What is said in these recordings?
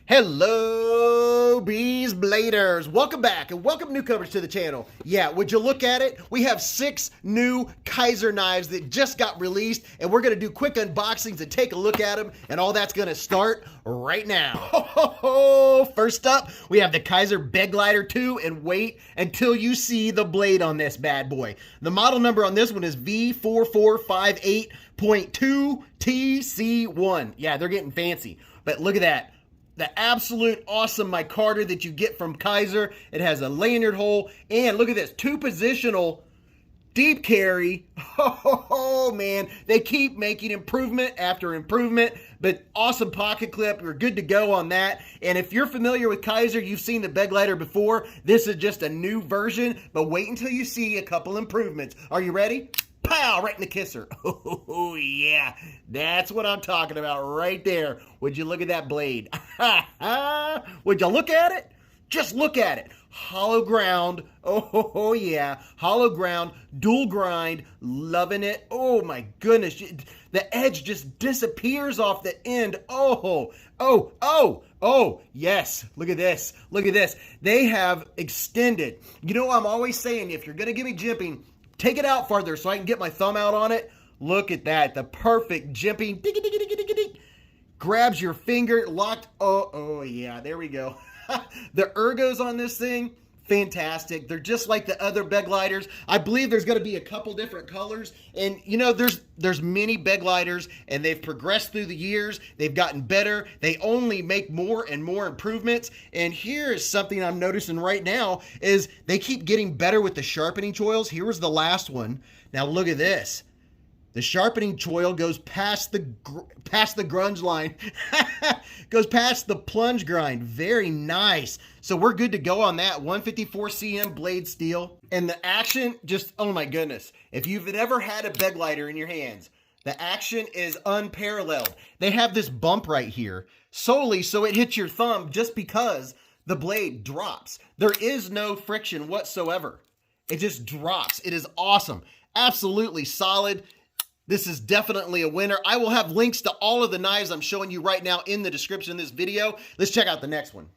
Hello, Beez Bladers. Welcome back and welcome newcomers to the channel. Yeah, would you look at it? We have 6 new Kizer knives that just got released, and we're going to do quick unboxings and take a look at them, and all that's going to start right now. First up, we have the Kizer Beglider II, and wait until you see the blade on this bad boy. The model number on this one is V4458.2TC1. Yeah, they're getting fancy, but look at that. The absolute awesome micarta that you get from Kizer. It has a lanyard hole, and look at this, 2-positional deep carry. Oh man, they keep making improvement after improvement, but awesome pocket clip. You're good to go on that. And if you're familiar with Kizer, you've seen the Beglider before. This is just a new version, but wait until you see a couple improvements. Are you ready? Pow, right in the kisser. Oh yeah, that's what I'm talking about right there. Would you look at that blade? Would you look at it? Just look at it. Hollow ground. Oh yeah, hollow ground, dual grind, loving it. Oh my goodness, the edge just disappears off the end. Oh, yes, look at this, look at this. They have extended. You know, I'm always saying, if you're gonna give me jimping, take it out farther so I can get my thumb out on it. Look at that, the perfect jimping. Grabs your finger, locked. Oh yeah, there we go. The ergos on this thing, fantastic. They're just like the other Begliders. I believe there's going to be a couple different colors, and you know, there's many Begliders, and they've progressed through the years. They've gotten better. They only make more and more improvements. And here is something I'm noticing right now is they keep getting better with the sharpening choils. Here was the last one. Now look at this. The sharpening choil goes past the grunge line, goes past the plunge grind. Very nice. So we're good to go on that. 154 cm blade steel. And the action, just, oh my goodness. If you've ever had a Beglider in your hands, the action is unparalleled. They have this bump right here solely so it hits your thumb just because the blade drops. There is no friction whatsoever. It just drops. It is awesome. Absolutely solid. This is definitely a winner. I will have links to all of the knives I'm showing you right now in the description of this video. Let's check out the next one.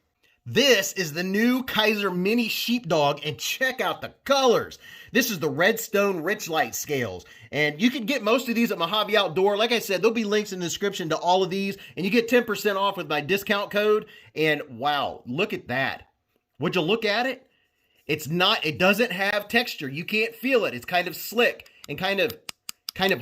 This is the new Kizer Mini Sheepdog, and check out the colors. This is the Redstone Rich Light scales, and you can get most of these at Mojave Outdoor. Like I said, there'll be links in the description to all of these, and you get 10% off with my discount code. And wow, look at that. Would you look at it? It doesn't have texture. You can't feel it. It's kind of slick and kind of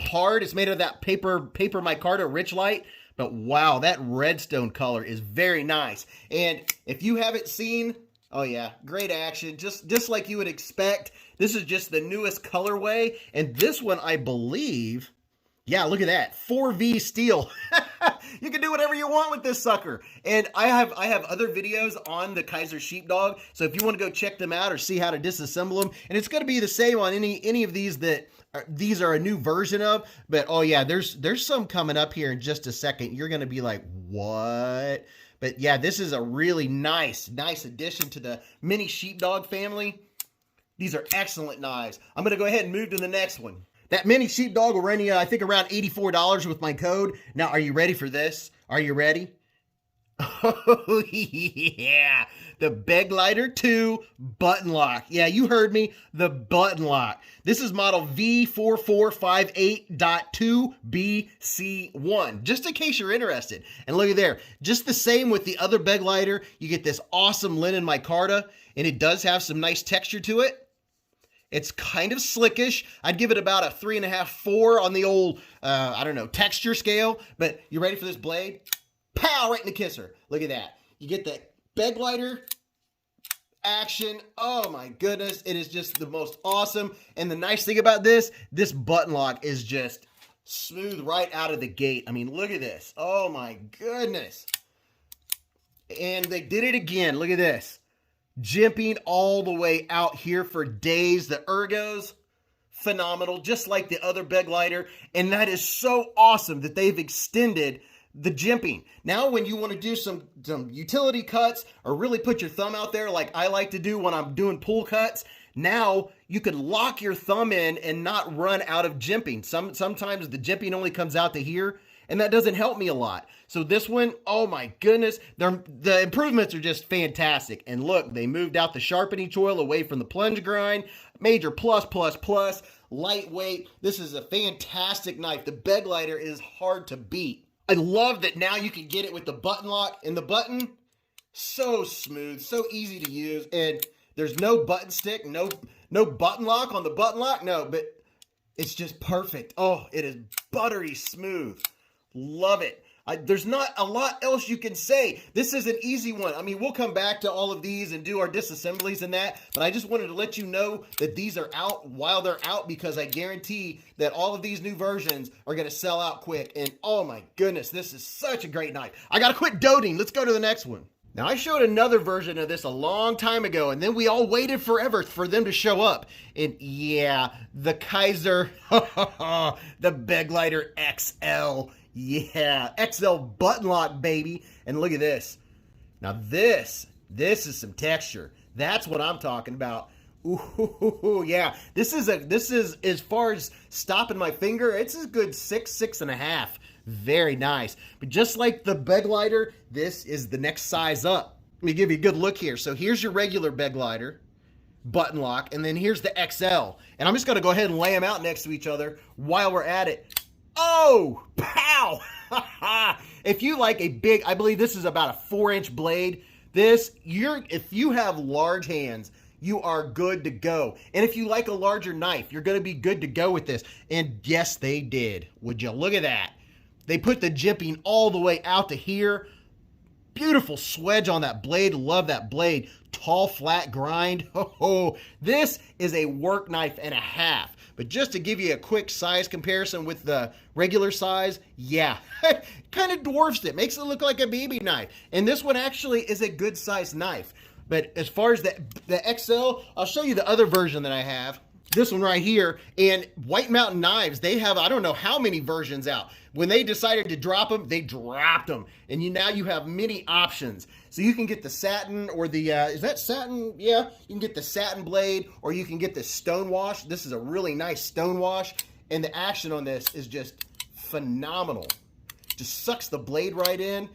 hard. It's made of that paper micarta Rich Light, but wow, that redstone color is very nice. And if you haven't seen, oh yeah, great action, just like you would expect. This is just the newest colorway, and this one, I believe, yeah, look at that, 4V steel. You can do whatever you want with this sucker. And I have other videos on the Kizer Sheepdog, so if you want to go check them out or see how to disassemble them, and it's going to be the same on any of these that these are a new version of. But oh yeah, there's some coming up here in just a second. You're going to be like, what? But yeah, this is a really nice addition to the Mini Sheepdog family. These are excellent knives. I'm going to go ahead and move to the next one. That Mini Sheepdog will run you, I think, around $84 with my code. Now, are you ready for this? Are you ready? Oh, yeah. The Beglider II button lock. Yeah, you heard me. The button lock. This is model V4458.2BC1, just in case you're interested. And look at there. Just the same with the other Beglider. You get this awesome linen micarta, and it does have some nice texture to it. It's kind of slickish. I'd give it about a 3.5, 4 on the old, I don't know, texture scale. But you ready for this blade? Pow, right in the kisser. Look at that. You get the Beglider action. Oh my goodness. It is just the most awesome. And the nice thing about this button lock is just smooth right out of the gate. I mean, look at this. Oh my goodness. And they did it again. Look at this. Jimping all the way out here for days. The ergos, phenomenal, just like the other Beglider. And that is so awesome that they've extended the jimping. Now when you want to do some utility cuts or really put your thumb out there like I like to do when I'm doing pull cuts, now you can lock your thumb in and not run out of jimping. Sometimes the jimping only comes out to here, and that doesn't help me a lot. So this one, oh my goodness, the improvements are just fantastic. And look, they moved out the sharpening choil away from the plunge grind. Major plus, plus, plus. Lightweight. This is a fantastic knife. The Beglider is hard to beat. I love that now you can get it with the button lock, and the button, so smooth, so easy to use, and there's no button stick, no button lock on the button lock, no, but it's just perfect. Oh, it is buttery smooth. Love it. There's not a lot else you can say. This is an easy one. I mean, we'll come back to all of these and do our disassemblies and that, but I just wanted to let you know that these are out while they're out, because I guarantee that all of these new versions are going to sell out quick. And oh my goodness, this is such a great knife. I got to quit doting. Let's go to the next one. Now, I showed another version of this a long time ago, and then we all waited forever for them to show up. And yeah, the Kizer, the Beglider XL. Yeah, XL button lock, baby. And look at this. Now this is some texture. That's what I'm talking about. Ooh, yeah. This is as far as stopping my finger, it's a good 6.5. Very nice. But just like the Beglider, this is the next size up. Let me give you a good look here. So here's your regular Beglider button lock, and then here's the XL. And I'm just going to go ahead and lay them out next to each other while we're at it. Oh, pow! If you like a big, I believe this is about a 4-inch blade. If you have large hands, you are good to go. And if you like a larger knife, you're going to be good to go with this. And yes, they did. Would you look at that? They put the jimping all the way out to here. Beautiful swedge on that blade. Love that blade. Tall, flat grind. Oh, this is a work knife and a half. But just to give you a quick size comparison with the regular size, yeah, kind of dwarfs it. Makes it look like a BB knife. And this one actually is a good size knife. But as far as the XL, I'll show you the other version that I have. This one right here. And White Mountain Knives, they have, I don't know how many versions out. When they decided to drop them, they dropped them. And now you have many options. So you can get the satin or the, is that satin? Yeah, you can get the satin blade, or you can get the stone wash. This is a really nice stone wash. And the action on this is just phenomenal. Just sucks the blade right in.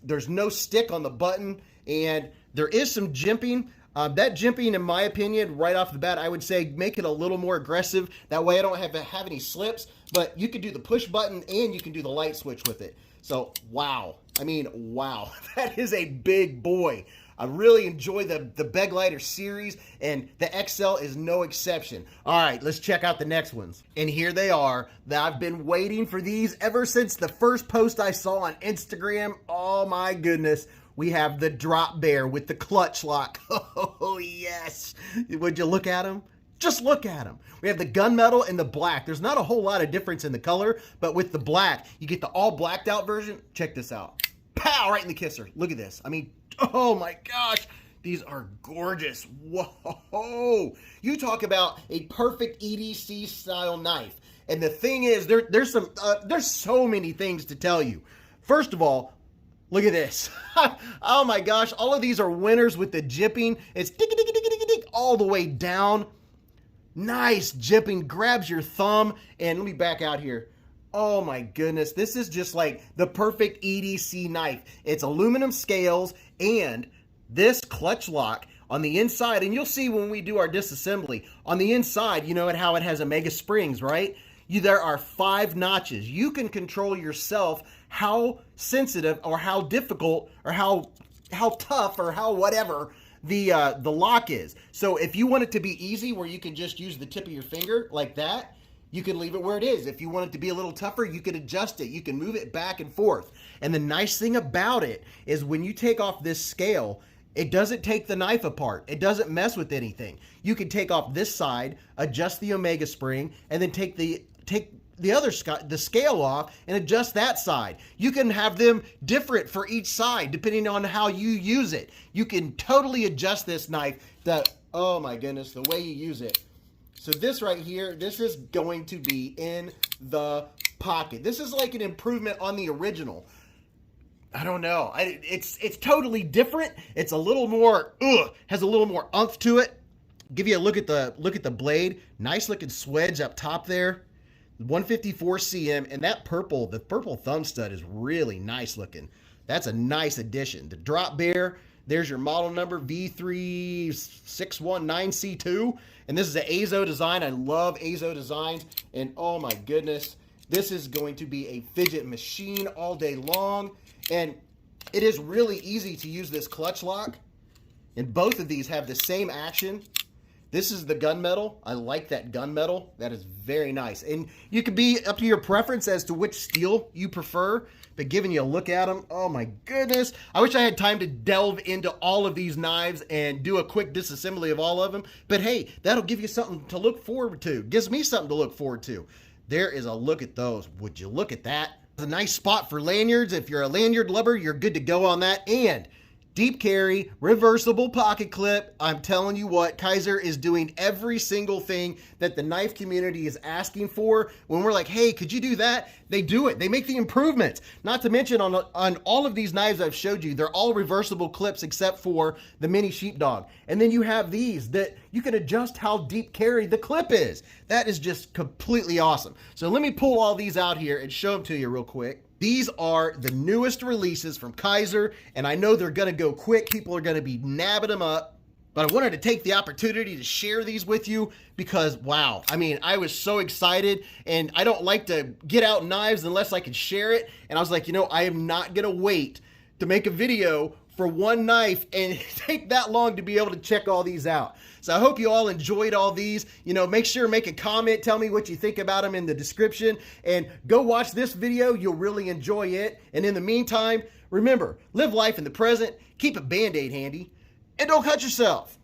There's no stick on the button, and there is some jimping. That jimping, in my opinion, right off the bat, I would say make it a little more aggressive. That way I don't have any slips, but you can do the push button and you can do the light switch with it. So, wow. I mean, wow. That is a big boy. I really enjoy the Beglider series, and the XL is no exception. All right, let's check out the next ones. And here they are. I've been waiting for these ever since the first post I saw on Instagram. Oh my goodness. We have the Drop Bear with the clutch lock. Oh, yes. Would you look at them? Just look at them. We have the gunmetal and the black. There's not a whole lot of difference in the color, but with the black, you get the all blacked out version. Check this out. Pow, right in the kisser. Look at this. I mean, oh my gosh. These are gorgeous. Whoa. You talk about a perfect EDC style knife. And the thing is, there's so many things to tell you. First of all, look at this. Oh my gosh. All of these are winners with the jimping. It's all the way down. Nice jimping. Grabs your thumb. And let me back out here. Oh my goodness. This is just like the perfect EDC knife. It's aluminum scales and this clutch lock on the inside. And you'll see when we do our disassembly. On the inside, you know how it has Omega springs, right? There are 5 notches. You can control yourself how sensitive or how difficult or how tough or how whatever the lock is. So if you want it to be easy where you can just use the tip of your finger like that, you can leave it where it is. If you want it to be a little tougher, you can adjust it. You can move it back and forth. And the nice thing about it is when you take off this scale, it doesn't take the knife apart. It doesn't mess with anything. You can take off this side, adjust the Omega spring, and then take the scale off and adjust that side. You can have them different for each side depending on how you use it. You can totally adjust this knife oh my goodness, the way you use it. So this right here, this is going to be in the pocket. This is like an improvement on the original. I don't know. It's totally different. It's a little more, has a little more oomph to it. Give you a look at the blade. Nice looking swedge up top there. 154 cm, and that purple, the purple thumb stud is really nice looking. That's a nice addition. The drop bear, there's your model number, V3619C2, and this is an Azo design. I love Azo designs, and oh my goodness, this is going to be a fidget machine all day long, and it is really easy to use this clutch lock, and both of these have the same action. This is the gunmetal. I like that gunmetal. That is very nice. And you could be up to your preference as to which steel you prefer, but giving you a look at them, oh my goodness. I wish I had time to delve into all of these knives and do a quick disassembly of all of them. But hey, that'll give you something to look forward to. Gives me something to look forward to. There is a look at those. Would you look at that? It's a nice spot for lanyards. If you're a lanyard lover, you're good to go on that. And deep carry, reversible pocket clip. I'm telling you what, Kizer is doing every single thing that the knife community is asking for. When we're like, hey, could you do that? They do it. They make the improvements. Not to mention on all of these knives I've showed you, they're all reversible clips except for the mini Sheepdog. And then you have these that you can adjust how deep carry the clip is. That is just completely awesome. So let me pull all these out here and show them to you real quick. These are the newest releases from Kizer, and I know they're going to go quick. People are going to be nabbing them up, but I wanted to take the opportunity to share these with you because, wow, I mean, I was so excited, and I don't like to get out knives unless I can share it, and I was like, you know, I am not going to wait to make a video for one knife and take that long to be able to check all these out. So I hope you all enjoyed all these. You know, make sure to make a comment. Tell me what you think about them in the description. And go watch this video. You'll really enjoy it. And in the meantime, remember, live life in the present, keep a Band-Aid handy, and don't cut yourself.